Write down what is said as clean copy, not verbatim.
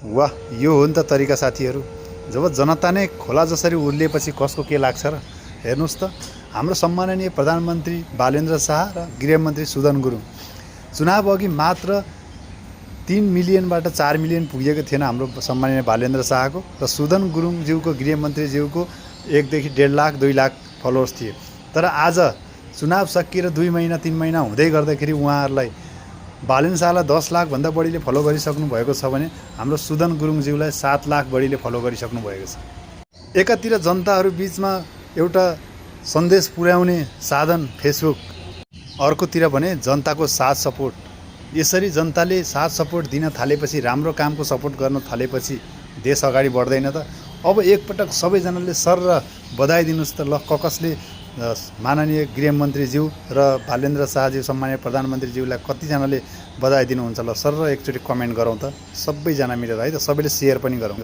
वाह, यो हो नि त तरिका साथीहरू। जब जनता नै खोला जसरी उर्लिएपछि कसको के लाग्छ र। हेर्नुहोस् त, हाम्रो सम्माननीय प्रधानमन्त्री बालेन्द्र शाह र गृहमन्त्री सुदन गुरुङ चुनाव अघि मात्र 3 मिलियनबाट 4 मिलियन पुगेको थिएन हाम्रो सम्माननीय बालेन्द्र शाहको र सुदन गुरुङज्यूको गृहमन्त्रीज्यूको 1 देखि 1.5 लाख 2 लाख फलोवर्स थिए। तर आज चुनाव सकिएर 2 महिना 3 महिना हुँदै गर्दाखेरि उहाँहरूलाई बालेन्द्र शाहलाई 10 लाखभन्दा बढीले फलो गरिसक्नु भएको छ भने हाम्रो सुदन गुरुङज्यूलाई 7 लाख बढीले फलो गरिसक्नु भएको छ। एकातिर जनताहरू बीचमा एउटा सन्देश पुर्याउने साधन फेसबुक, अर्कोतिर भने जनताको साथ सपोर्ट। यसरी जनताले साथ सपोर्ट दिन थालेपछि, राम्रो कामको सपोर्ट गर्न थालेपछि देश अगाडि बढ्दैन त। अब एकपटक सबैजनाले सर र बधाई दिनुहोस् त। ल, कसले माननीय गृहमन्त्रीज्यू र बालेन्द्र शाहज्यू सम्माननीय प्रधानमन्त्रीज्यूलाई कतिजनाले बधाई दिनुहुन्छ? ल सर र एकचोटि कमेन्ट गरौँ त सबैजना मिलेर है त, सबैले सेयर पनि गरौँ।